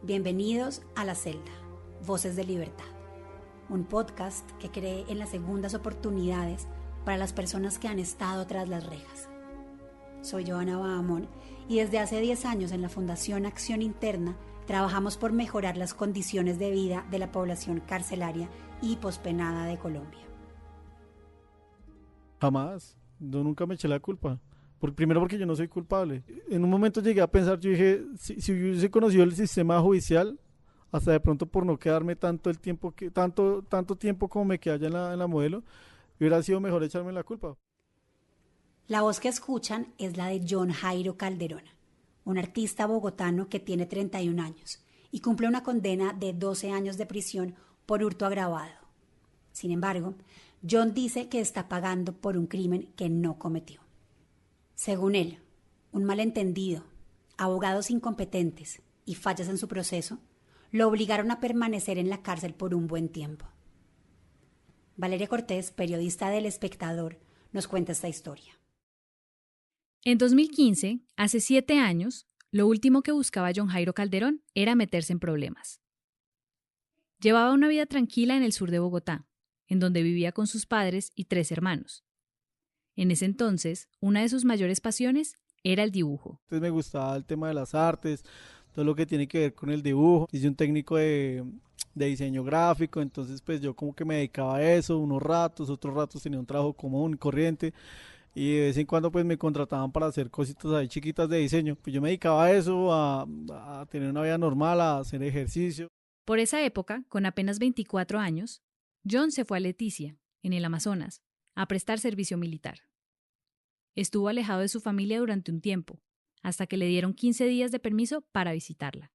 Bienvenidos a La Celda, Voces de Libertad, un podcast que cree en las segundas oportunidades para las personas que han estado tras las rejas. Soy Joana Bahamón y desde hace 10 años en la Fundación Acción Interna trabajamos por mejorar las condiciones de vida de la población carcelaria y pospenada de Colombia. Jamás, yo nunca me eché la culpa. Primero porque yo no soy culpable. En un momento llegué a pensar, yo dije, si hubiese conocido el sistema judicial, hasta de pronto por no quedarme tanto tiempo como me quedé allá en la modelo, hubiera sido mejor echarme la culpa. La voz que escuchan es la de John Jairo Calderón, un artista bogotano que tiene 31 años y cumple una condena de 12 años de prisión por hurto agravado. Sin embargo, John dice que está pagando por un crimen que no cometió. Según él, un malentendido, abogados incompetentes y fallas en su proceso lo obligaron a permanecer en la cárcel por un buen tiempo. Valeria Cortés, periodista del Espectador, nos cuenta esta historia. En 2015, hace 7 años, lo último que buscaba John Jairo Calderón era meterse en problemas. Llevaba una vida tranquila en el sur de Bogotá, en donde vivía con sus padres y 3 hermanos. En ese entonces, una de sus mayores pasiones era el dibujo. Entonces me gustaba el tema de las artes, todo lo que tiene que ver con el dibujo. Hice un técnico de diseño gráfico, entonces pues yo como que me dedicaba a eso unos ratos, otros ratos tenía un trabajo común, corriente, y de vez en cuando pues me contrataban para hacer cositas ahí chiquitas de diseño. Pues yo me dedicaba a eso, a tener una vida normal, a hacer ejercicio. Por esa época, con apenas 24 años, John se fue a Leticia, en el Amazonas, a prestar servicio militar. Estuvo alejado de su familia durante un tiempo, hasta que le dieron 15 días de permiso para visitarla.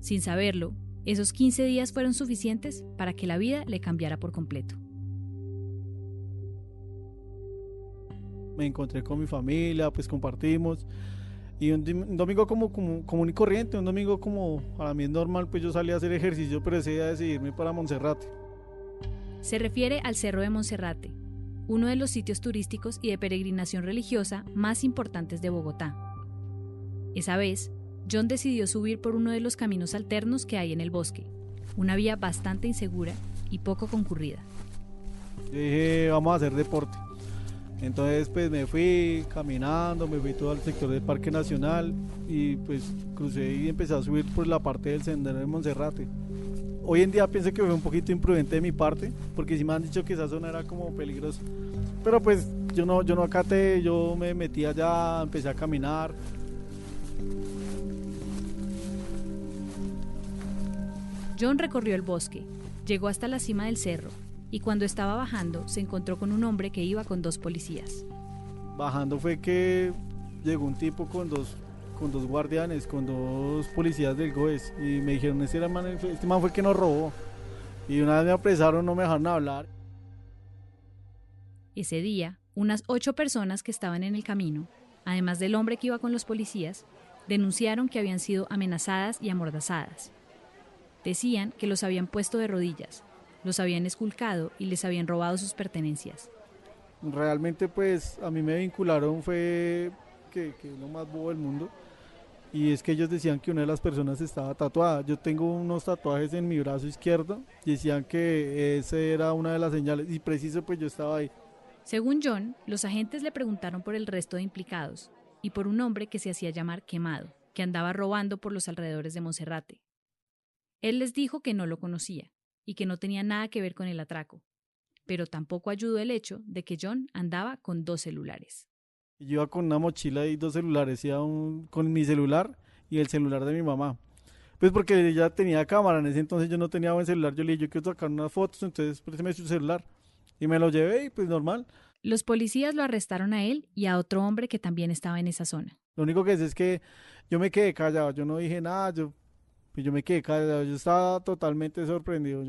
Sin saberlo, esos 15 días fueron suficientes para que la vida le cambiara por completo. Me encontré con mi familia, pues compartimos. Y un domingo como común y corriente, un domingo como para mí es normal, pues yo salí a hacer ejercicio, pero ese día decidí irme para Monserrate. Se refiere al Cerro de Monserrate, uno de los sitios turísticos y de peregrinación religiosa más importantes de Bogotá. Esa vez, John decidió subir por uno de los caminos alternos que hay en el bosque, una vía bastante insegura y poco concurrida. Yo dije, vamos a hacer deporte. Entonces pues me fui caminando, me fui todo al sector del Parque Nacional y pues crucé y empecé a subir por la parte del sendero de Monserrate. Hoy en día pienso que fue un poquito imprudente de mi parte, porque sí me han dicho que esa zona era como peligrosa. Pero pues yo no acaté, yo me metí allá, empecé a caminar. John recorrió el bosque, llegó hasta la cima del cerro y cuando estaba bajando se encontró con un hombre que iba con 2 policías. Bajando fue que llegó un tipo con dos guardianes, con 2 policías del GOES y me dijeron, este man fue el que nos robó. Y una vez me apresaron, no me dejaron hablar. Ese día, unas 8 personas que estaban en el camino, además del hombre que iba con los policías, denunciaron que habían sido amenazadas y amordazadas. Decían que los habían puesto de rodillas, los habían esculcado y les habían robado sus pertenencias. Realmente pues a mí me vincularon fue que es lo más bobo del mundo, y es que ellos decían que una de las personas estaba tatuada. Yo tengo unos tatuajes en mi brazo izquierdo y decían que esa era una de las señales y preciso pues yo estaba ahí. Según John, los agentes le preguntaron por el resto de implicados y por un hombre que se hacía llamar Quemado, que andaba robando por los alrededores de Monserrate. Él les dijo que no lo conocía y que no tenía nada que ver con el atraco, pero tampoco ayudó el hecho de que John andaba con 2 celulares. Yo iba con una mochila y 2 celulares, con mi celular y el celular de mi mamá. Pues porque ella tenía cámara, en ese entonces yo no tenía buen celular, yo le dije, yo quiero sacar unas fotos, entonces préstame su celular. Y me lo llevé y pues normal. Los policías lo arrestaron a él y a otro hombre que también estaba en esa zona. Lo único que sé es que yo me quedé callado, yo no dije nada, yo me quedé callado, yo estaba totalmente sorprendido,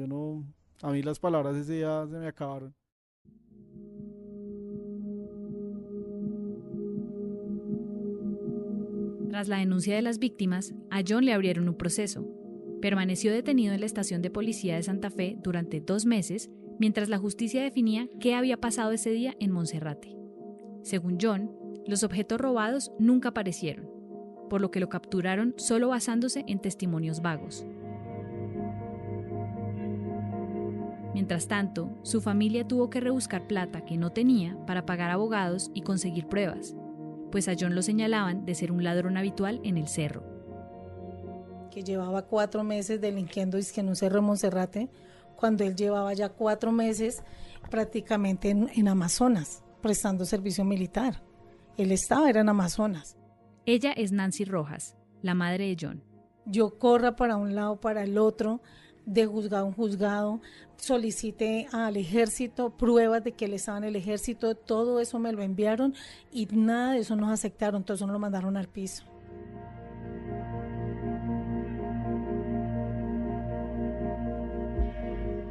a mí las palabras ese día se me acabaron. Tras la denuncia de las víctimas, a John le abrieron un proceso. Permaneció detenido en la estación de policía de Santa Fe durante 2 meses, mientras la justicia definía qué había pasado ese día en Monserrate. Según John, los objetos robados nunca aparecieron. por lo que lo capturaron solo basándose en testimonios vagos. Mientras tanto, su familia tuvo que rebuscar plata que no tenía para pagar abogados y conseguir pruebas, pues a John lo señalaban de ser un ladrón habitual en el cerro. Que llevaba 4 meses delinquiendo en un cerro de Monserrate, cuando él llevaba ya 4 meses prácticamente en Amazonas, prestando servicio militar. Él era en Amazonas. Ella es Nancy Rojas, la madre de John. Yo corra para un lado, para el otro, de juzgado en juzgado, solicité al ejército pruebas de que él estaba en el ejército, todo eso me lo enviaron y nada de eso nos aceptaron, todo eso nos lo mandaron al piso.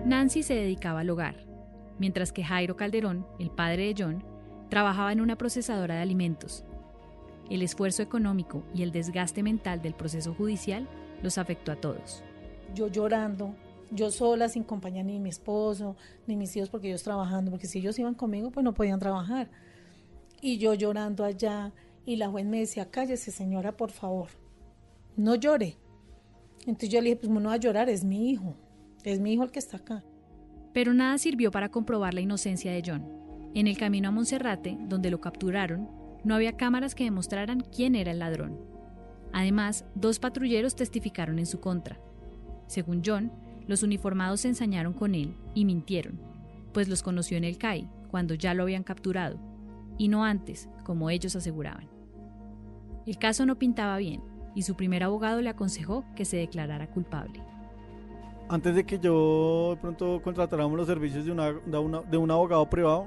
Nancy se dedicaba al hogar, mientras que Jairo Calderón, el padre de John, trabajaba en una procesadora de alimentos. El esfuerzo económico y el desgaste mental del proceso judicial los afectó a todos. Yo llorando, yo sola, sin compañía ni mi esposo, ni mis hijos, porque ellos trabajando, porque si ellos iban conmigo, pues no podían trabajar. Y yo llorando allá, y la juez me decía, cállese señora, por favor, no llore. Entonces yo le dije, pues no va a llorar, es mi hijo el que está acá. Pero nada sirvió para comprobar la inocencia de John. En el camino a Monserrate, donde lo capturaron, no había cámaras que demostraran quién era el ladrón. Además, 2 patrulleros testificaron en su contra. Según John, los uniformados se ensañaron con él y mintieron, pues los conoció en el CAI, cuando ya lo habían capturado, y no antes, como ellos aseguraban. El caso no pintaba bien, y su primer abogado le aconsejó que se declarara culpable. Antes de que yo de pronto contratáramos los servicios de un abogado privado,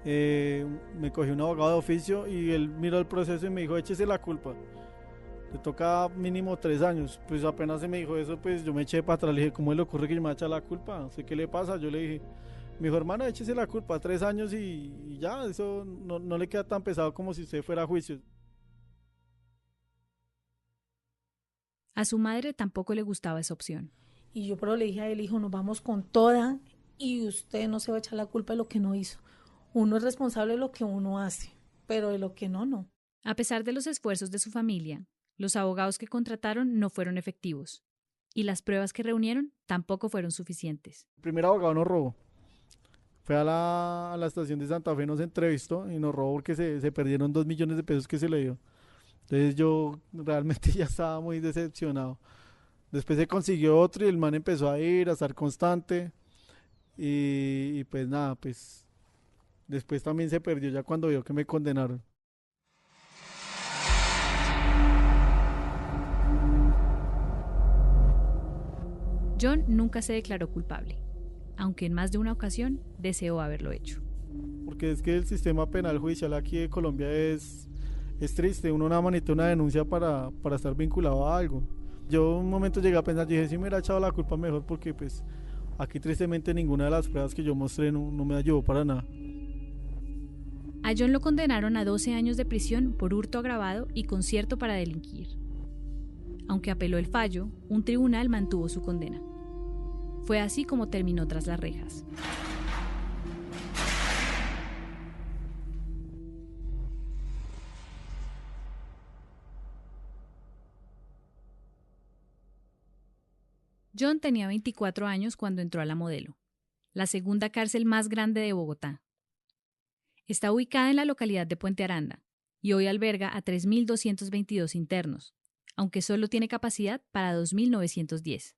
me cogí un abogado de oficio y él miró el proceso y me dijo, échese la culpa. Le toca mínimo 3 años. Pues apenas se me dijo eso, pues yo me eché para atrás. Le dije, ¿cómo le ocurre que yo me eche la culpa? No sé qué le pasa. Yo le dije, me dijo, hermano, échese la culpa, 3 años y ya, eso no le queda tan pesado como si usted fuera a juicio. A su madre tampoco le gustaba esa opción. Y yo pero le dije a él, hijo, nos vamos con toda y usted no se va a echar la culpa de lo que no hizo. Uno es responsable de lo que uno hace, pero de lo que no, no. A pesar de los esfuerzos de su familia, los abogados que contrataron no fueron efectivos y las pruebas que reunieron tampoco fueron suficientes. El primer abogado nos robó. Fue a la estación de Santa Fe, nos entrevistó y nos robó porque se perdieron 2 millones de pesos que se le dio. Entonces yo realmente ya estaba muy decepcionado. Después se consiguió otro y el man empezó a ir, a estar constante y pues nada, pues después también se perdió ya cuando vio que me condenaron. John nunca se declaró culpable, aunque en más de una ocasión deseó haberlo hecho. Porque es que el sistema penal judicial aquí de Colombia es triste. Uno nada más necesita una denuncia para estar vinculado a algo. Yo un momento llegué a pensar, dije, si me hubiera echado la culpa mejor, porque pues aquí tristemente ninguna de las pruebas que yo mostré no me ayudó para nada. A John lo condenaron a 12 años de prisión por hurto agravado y concierto para delinquir. Aunque apeló el fallo, un tribunal mantuvo su condena. Fue así como terminó tras las rejas. John tenía 24 años cuando entró a La Modelo, la segunda cárcel más grande de Bogotá. Está ubicada en la localidad de Puente Aranda y hoy alberga a 3.222 internos, aunque solo tiene capacidad para 2.910.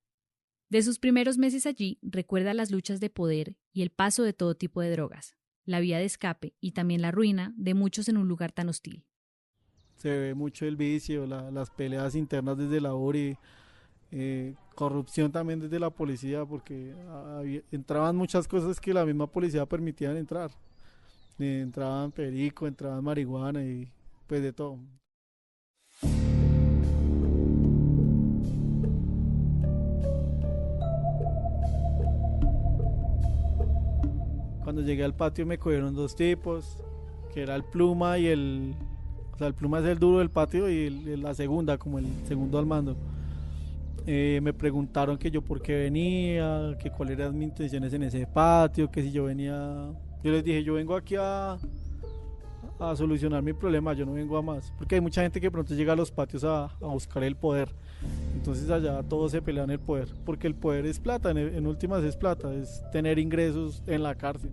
De sus primeros meses allí, recuerda las luchas de poder y el paso de todo tipo de drogas, la vía de escape y también la ruina de muchos en un lugar tan hostil. Se ve mucho el vicio, las peleas internas desde la URI, corrupción también desde la policía, porque entraban muchas cosas que la misma policía permitía entrar. Entraban perico, entraban marihuana y pues de todo. Cuando llegué al patio me cogieron 2 tipos, que era el Pluma y el Pluma es el duro del patio y la segunda, como el segundo al mando. Me preguntaron que yo por qué venía, que cuáles eran mis intenciones en ese patio, que si yo venía... Yo les dije, yo vengo aquí a a solucionar mi problema, yo no vengo a más, porque hay mucha gente que pronto llega a los patios a buscar el poder, entonces allá todos se pelean el poder, porque el poder es plata, en últimas es plata, es tener ingresos en la cárcel.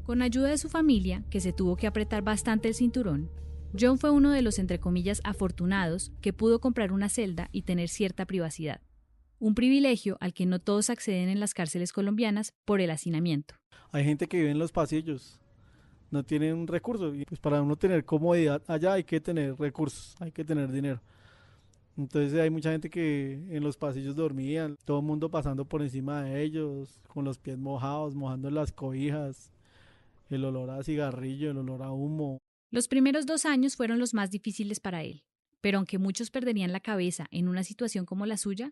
Con ayuda de su familia, que se tuvo que apretar bastante el cinturón, John fue uno de los, entre comillas, afortunados que pudo comprar una celda y tener cierta privacidad. Un privilegio al que no todos acceden en las cárceles colombianas por el hacinamiento. Hay gente que vive en los pasillos, no tienen recursos, y pues para uno tener comodidad allá hay que tener recursos, hay que tener dinero. Entonces hay mucha gente que en los pasillos dormían, todo el mundo pasando por encima de ellos, con los pies mojados, mojando las cobijas. El olor a cigarrillo, el olor a humo. Los primeros 2 años fueron los más difíciles para él, pero aunque muchos perderían la cabeza en una situación como la suya,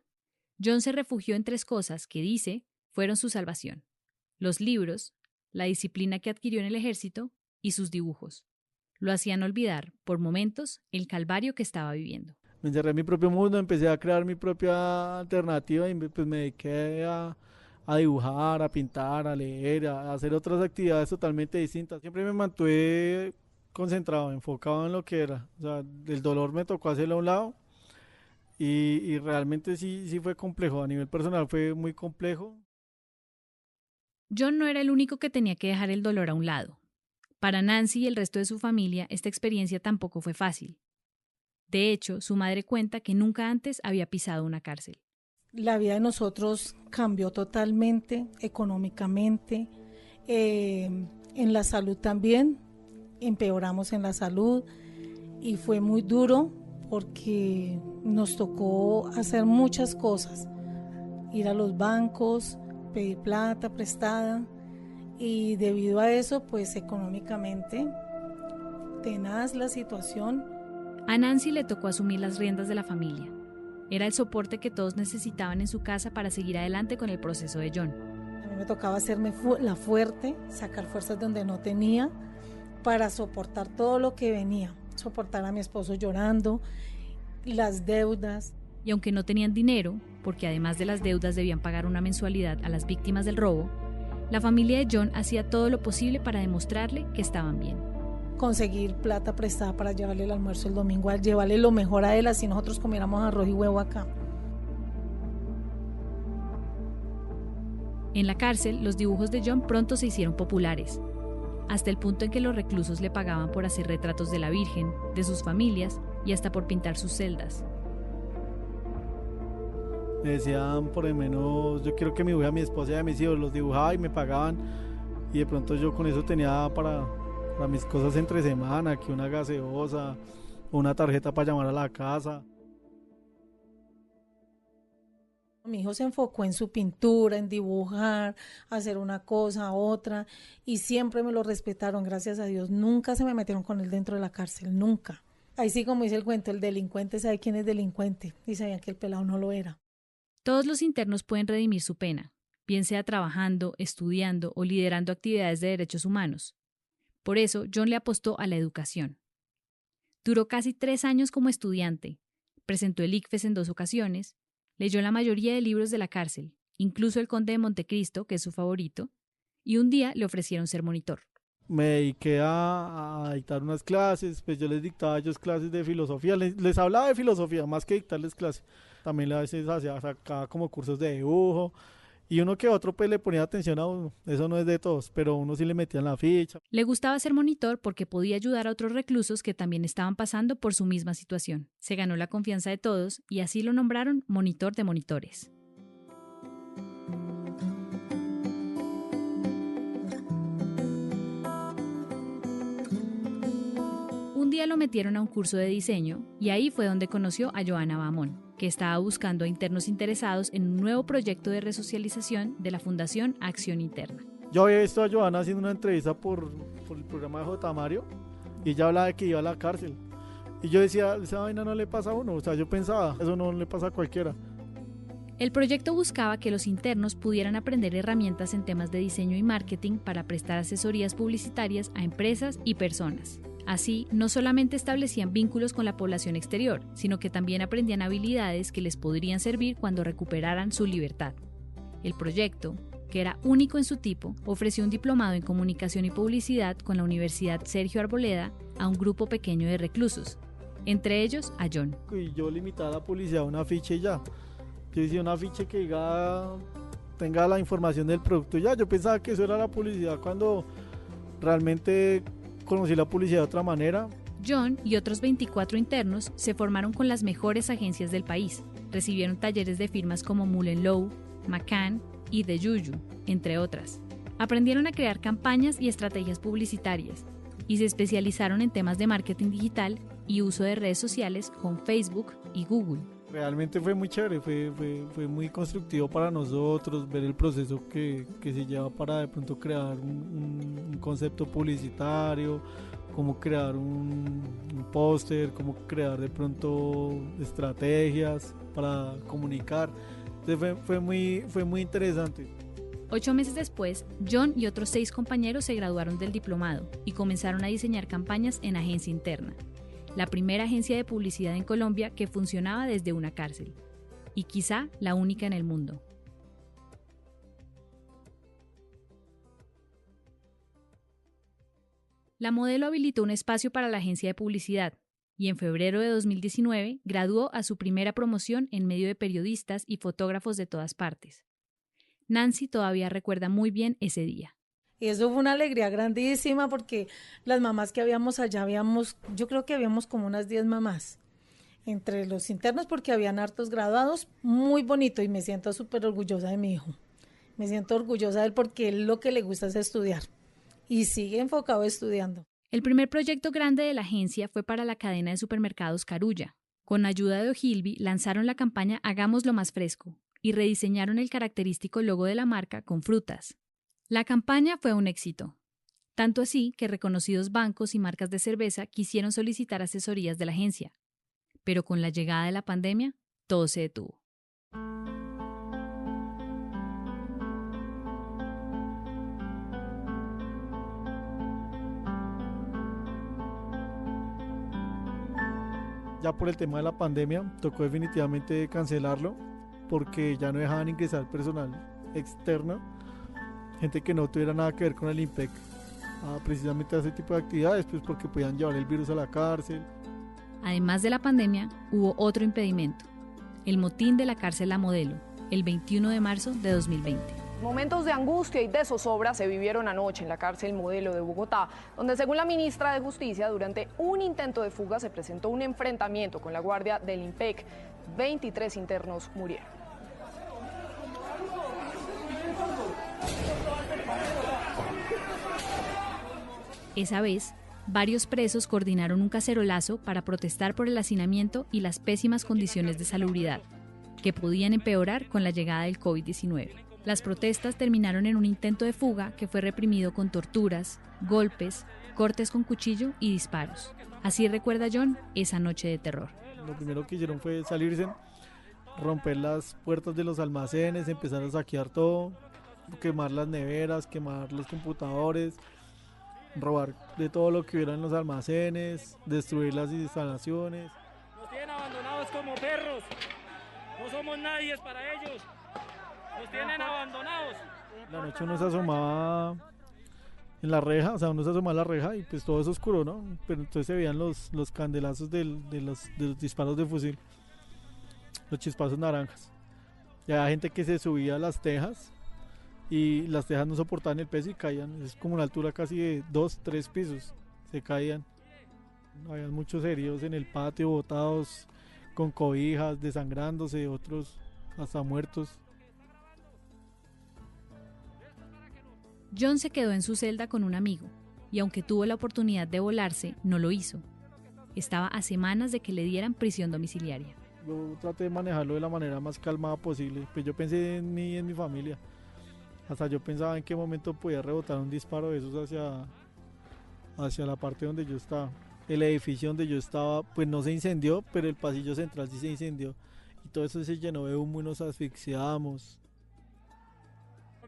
John se refugió en 3 cosas que, dice, fueron su salvación: los libros, la disciplina que adquirió en el ejército y sus dibujos. Lo hacían olvidar, por momentos, el calvario que estaba viviendo. Me encerré en mi propio mundo, empecé a crear mi propia alternativa y pues me dediqué a dibujar, a pintar, a leer, a hacer otras actividades totalmente distintas. Siempre me mantuve concentrado, enfocado en lo que era. O sea, el dolor me tocó hacerlo a un lado y realmente sí fue complejo. A nivel personal fue muy complejo. John no era el único que tenía que dejar el dolor a un lado. Para Nancy y el resto de su familia, esta experiencia tampoco fue fácil. De hecho, su madre cuenta que nunca antes había pisado una cárcel. La vida de nosotros cambió totalmente, económicamente, en la salud también, empeoramos en la salud y fue muy duro porque nos tocó hacer muchas cosas, ir a los bancos, pedir plata prestada y debido a eso, pues económicamente, tenaz la situación. A Nancy le tocó asumir las riendas de la familia. Era el soporte que todos necesitaban en su casa para seguir adelante con el proceso de John. A mí me tocaba hacerme la fuerte, sacar fuerzas donde no tenía, para soportar todo lo que venía. Soportar a mi esposo llorando, las deudas. Y aunque no tenían dinero, porque además de las deudas debían pagar una mensualidad a las víctimas del robo, la familia de John hacía todo lo posible para demostrarle que estaban bien. Conseguir plata prestada para llevarle el almuerzo el domingo, llevarle lo mejor a él, así nosotros comiéramos arroz y huevo acá. En la cárcel, los dibujos de John pronto se hicieron populares, hasta el punto en que los reclusos le pagaban por hacer retratos de la Virgen, de sus familias y hasta por pintar sus celdas. Me decían, por lo menos, yo quiero que mi hija, mi esposa y a mis hijos los dibujaba y me pagaban, y de pronto yo con eso tenía para mis cosas entre semana, que una gaseosa, una tarjeta para llamar a la casa. Mi hijo se enfocó en su pintura, en dibujar, hacer una cosa, otra, y siempre me lo respetaron, gracias a Dios. Nunca se me metieron con él dentro de la cárcel, nunca. Ahí sí, como dice el cuento, el delincuente sabe quién es delincuente, y sabían que el pelado no lo era. Todos los internos pueden redimir su pena, bien sea trabajando, estudiando o liderando actividades de derechos humanos. Por eso, John le apostó a la educación. Duró casi 3 años como estudiante, presentó el ICFES en 2 ocasiones, leyó la mayoría de libros de la cárcel, incluso El Conde de Montecristo, que es su favorito, y un día le ofrecieron ser monitor. Me dediqué a dictar unas clases, pues yo les dictaba a ellos clases de filosofía, les hablaba de filosofía, más que dictarles clases. También a veces sacaba como cursos de dibujo, y uno que otro pues le ponía atención a uno, eso no es de todos, pero uno sí le metía en la ficha. Le gustaba ser monitor porque podía ayudar a otros reclusos que también estaban pasando por su misma situación. Se ganó la confianza de todos y así lo nombraron monitor de monitores. Un día lo metieron a un curso de diseño y ahí fue donde conoció a Joana Bamón, que estaba buscando a internos interesados en un nuevo proyecto de resocialización de la Fundación Acción Interna. Yo había visto a Joana haciendo una entrevista por el programa de J. Mario y ella hablaba de que iba a la cárcel. Y yo decía, esa vaina no le pasa a uno, o sea, yo pensaba, eso no le pasa a cualquiera. El proyecto buscaba que los internos pudieran aprender herramientas en temas de diseño y marketing para prestar asesorías publicitarias a empresas y personas. Así, no solamente establecían vínculos con la población exterior, sino que también aprendían habilidades que les podrían servir cuando recuperaran su libertad. El proyecto, que era único en su tipo, ofreció un diplomado en comunicación y publicidad con la Universidad Sergio Arboleda a un grupo pequeño de reclusos, entre ellos a John. Y yo limitaba la publicidad a un afiche y ya. Yo decía un afiche que tenga la información del producto y ya. Yo pensaba que eso era la publicidad cuando realmente conocí la publicidad de otra manera. John y otros 24 internos se formaron con las mejores agencias del país. Recibieron talleres de firmas como Mullenlow, McCann y The Juju, entre otras. Aprendieron a crear campañas y estrategias publicitarias y se especializaron en temas de marketing digital y uso de redes sociales con Facebook y Google. Realmente fue muy chévere, fue muy constructivo para nosotros ver el proceso que se lleva para de pronto crear un concepto publicitario, cómo crear un póster, cómo crear de pronto estrategias para comunicar. Entonces fue muy interesante. 8 meses después, John y otros 6 compañeros se graduaron del diplomado y comenzaron a diseñar campañas en agencia interna, la primera agencia de publicidad en Colombia que funcionaba desde una cárcel, y quizá la única en el mundo. La modelo habilitó un espacio para la agencia de publicidad y en febrero de 2019 graduó a su primera promoción en medio de periodistas y fotógrafos de todas partes. Nancy todavía recuerda muy bien ese día. Y eso fue una alegría grandísima porque las mamás que habíamos allá, yo creo que habíamos como unas 10 mamás entre los internos porque habían hartos graduados, muy bonito y me siento súper orgullosa de mi hijo. Me siento orgullosa de él porque él lo que le gusta es estudiar y sigue enfocado estudiando. El primer proyecto grande de la agencia fue para la cadena de supermercados Carulla. Con ayuda de Ogilvy lanzaron la campaña Hagámoslo más fresco y rediseñaron el característico logo de la marca con frutas. La campaña fue un éxito, tanto así que reconocidos bancos y marcas de cerveza quisieron solicitar asesorías de la agencia, pero con la llegada de la pandemia, todo se detuvo. Ya por el tema de la pandemia, tocó definitivamente cancelarlo porque ya no dejaban ingresar personal externo, gente que no tuviera nada que ver con el IMPEC, precisamente a ese tipo de actividades, pues porque podían llevar el virus a la cárcel. Además de la pandemia, hubo otro impedimento, el motín de la cárcel La Modelo, el 21 de marzo de 2020. Momentos de angustia y de zozobra se vivieron anoche en la cárcel Modelo de Bogotá, donde según la ministra de Justicia, durante un intento de fuga se presentó un enfrentamiento con la guardia del IMPEC. 23 internos murieron. Esa vez, varios presos coordinaron un cacerolazo para protestar por el hacinamiento y las pésimas condiciones de salubridad, que podían empeorar con la llegada del COVID-19. Las protestas terminaron en un intento de fuga que fue reprimido con torturas, golpes, cortes con cuchillo y disparos. Así recuerda John esa noche de terror. Lo primero que hicieron fue salirse, romper las puertas de los almacenes, empezar a saquear todo, quemar las neveras, quemar los computadores, robar de todo lo que hubiera en los almacenes, destruir las instalaciones. Nos tienen abandonados como perros, no somos nadie para ellos. Nos tienen abandonados. La noche uno se asomaba en la reja, o sea, uno se asomaba a la reja y pues todo es oscuro, ¿no? Pero entonces se veían los candelazos de los disparos de fusil, los chispazos naranjas. Y había gente que se subía a las tejas y las tejas no soportaban el peso y caían. Es como una altura casi de 2-3 pisos, se caían. Había muchos heridos en el patio, botados con cobijas, desangrándose, otros hasta muertos. John se quedó en su celda con un amigo, y aunque tuvo la oportunidad de volarse, no lo hizo. Estaba a semanas de que le dieran prisión domiciliaria. Yo traté de manejarlo de la manera más calmada posible, pues yo pensé en mí y en mi familia. Hasta yo pensaba en qué momento podía rebotar un disparo de esos hacia la parte donde yo estaba. El edificio donde yo estaba, pues no se incendió, pero el pasillo central sí se incendió. Y todo eso se llenó de humo y nos asfixiamos.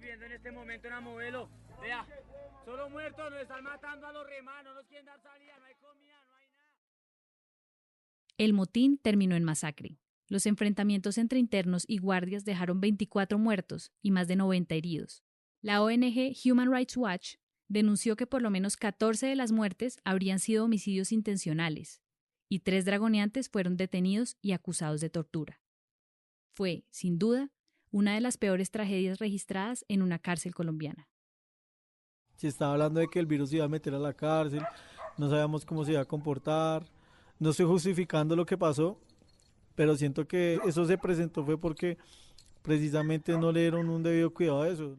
Viendo en este momento una Modelo, vea, solo muertos, nos están matando a los remanos, no nos quieren dar salida, no hay comida, no hay nada. El motín terminó en masacre. Los enfrentamientos entre internos y guardias dejaron 24 muertos y más de 90 heridos. La ONG Human Rights Watch denunció que por lo menos 14 de las muertes habrían sido homicidios intencionales y 3 dragoneantes fueron detenidos y acusados de tortura. Fue, sin duda, una de las peores tragedias registradas en una cárcel colombiana. Se estaba hablando de que el virus se iba a meter a la cárcel, no sabíamos cómo se iba a comportar. No estoy justificando lo que pasó, pero siento que eso se presentó fue porque precisamente no le dieron un debido cuidado a eso.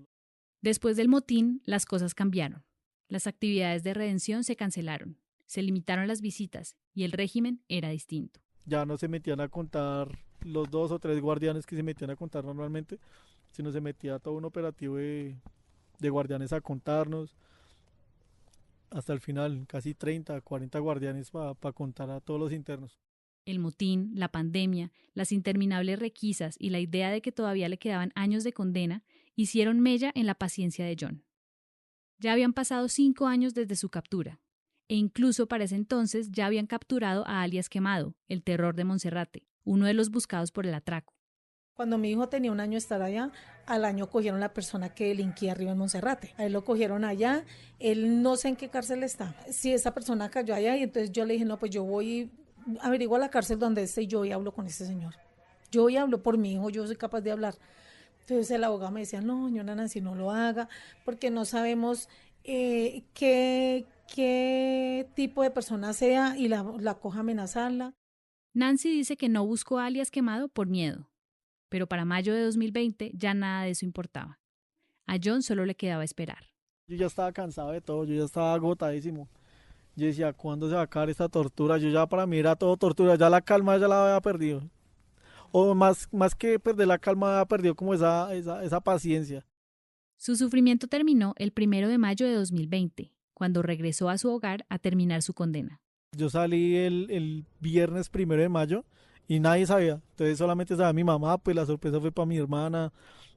Después del motín, las cosas cambiaron. Las actividades de redención se cancelaron, se limitaron las visitas y el régimen era distinto. Ya no se metían a contar los 2 o 3 guardianes que se metían a contar normalmente, sino se metía todo un operativo de guardianes a contarnos. Hasta el final, casi 30, 40 guardianes para contar a todos los internos. El motín, la pandemia, las interminables requisas y la idea de que todavía le quedaban años de condena hicieron mella en la paciencia de John. Ya habían pasado 5 años desde su captura, e incluso para ese entonces ya habían capturado a alias Quemado, el terror de Monserrate, uno de los buscados por el atraco. Cuando mi hijo tenía 1 año de estar allá, al año cogieron la persona que delinquía arriba en Monserrate. A él lo cogieron allá, él no sé en qué cárcel está. Si esa persona cayó allá, y entonces yo le dije, no, pues yo voy, averiguo a la cárcel donde esté y yo voy y hablo con ese señor. Yo voy y hablo por mi hijo, yo soy capaz de hablar. Entonces el abogado me decía, no, señora Nancy, no lo haga, porque no sabemos qué tipo de persona sea y la coja a amenazarla. Nancy dice que no buscó a alias Quemado por miedo, pero para mayo de 2020 ya nada de eso importaba. A John solo le quedaba esperar. Yo ya estaba cansado de todo, yo ya estaba agotadísimo. Yo decía, ¿cuándo se va a acabar esta tortura? Yo ya para mí era todo tortura, ya la calma ya la había perdido. O más que perder la calma, había perdido como esa paciencia. Su sufrimiento terminó el 1 de mayo de 2020, cuando regresó a su hogar a terminar su condena. Yo salí el viernes 1 de mayo y nadie sabía. Entonces solamente sabía mi mamá, pues la sorpresa fue para mi hermana,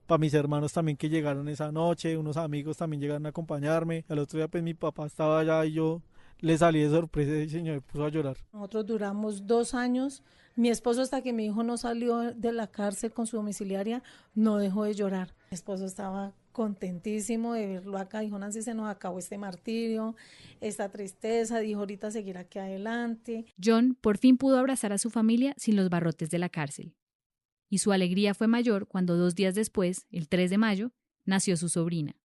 para mis hermanos también que llegaron esa noche, unos amigos también llegaron a acompañarme. Al otro día pues mi papá estaba allá y yo le salí de sorpresa y el señor me puso a llorar. Nosotros duramos 2 años. Mi esposo, hasta que mi hijo no salió de la cárcel con su domiciliaria, no dejó de llorar. Mi esposo estaba contentísimo de verlo acá. Dijo, Nancy, se nos acabó este martirio, esta tristeza. Dijo, ahorita seguir aquí adelante. John por fin pudo abrazar a su familia sin los barrotes de la cárcel. Y su alegría fue mayor cuando 2 días después, el 3 de mayo, nació su sobrina.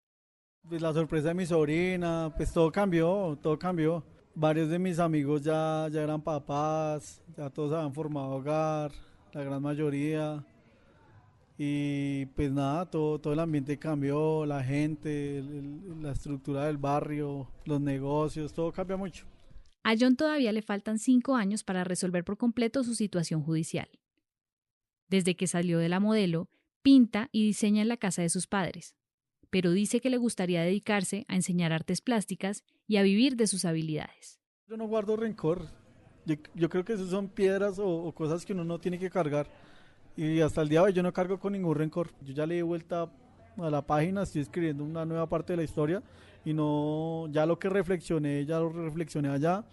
Pues la sorpresa de mi sobrina, pues todo cambió. Varios de mis amigos ya eran papás, ya todos habían formado hogar, la gran mayoría. Y pues nada, todo el ambiente cambió, la gente, la estructura del barrio, los negocios, todo cambia mucho. A John todavía le faltan 5 años para resolver por completo su situación judicial. Desde que salió de la modelo, pinta y diseña en la casa de sus padres, pero dice que le gustaría dedicarse a enseñar artes plásticas y a vivir de sus habilidades. Yo no guardo rencor, yo creo que eso son piedras o cosas que uno no tiene que cargar. Y hasta el día de hoy yo no cargo con ningún rencor. Yo ya le di vuelta a la página, estoy escribiendo una nueva parte de la historia y no, ya lo reflexioné allá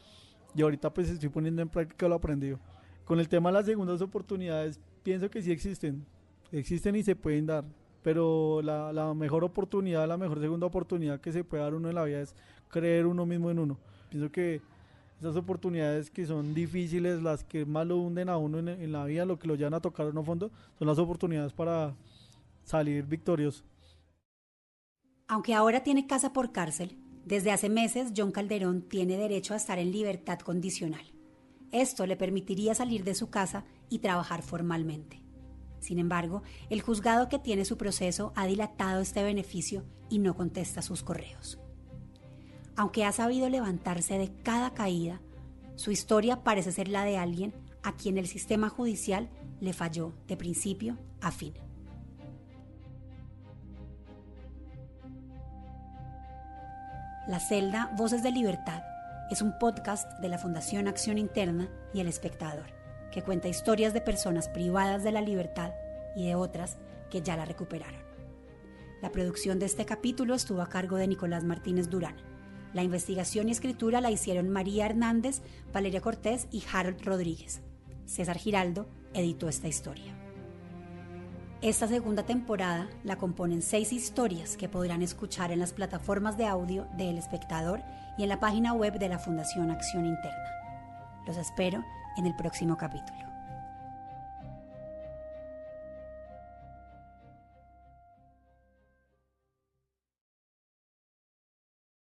y ahorita pues estoy poniendo en práctica lo aprendido. Con el tema de las segundas oportunidades, pienso que sí existen y se pueden dar, pero la mejor oportunidad, la mejor segunda oportunidad que se puede dar uno en la vida es creer uno mismo en uno. Pienso que esas oportunidades que son difíciles, las que más lo hunden a uno en la vida, lo que lo llevan a tocar uno a fondo, son las oportunidades para salir victorioso. Aunque ahora tiene casa por cárcel, desde hace meses John Calderón tiene derecho a estar en libertad condicional. Esto le permitiría salir de su casa y trabajar formalmente. Sin embargo, el juzgado que tiene su proceso ha dilatado este beneficio y no contesta sus correos. Aunque ha sabido levantarse de cada caída, su historia parece ser la de alguien a quien el sistema judicial le falló de principio a fin. La Celda Voces de Libertad es un podcast de la Fundación Acción Interna y El Espectador, que cuenta historias de personas privadas de la libertad y de otras que ya la recuperaron. La producción de este capítulo estuvo a cargo de Nicolás Martínez Durán. La investigación y escritura la hicieron María Hernández, Valeria Cortés y Harold Rodríguez. César Giraldo editó esta historia. Esta segunda temporada la componen 6 historias que podrán escuchar en las plataformas de audio de El Espectador y en la página web de la Fundación Acción Interna. Los espero en el próximo capítulo.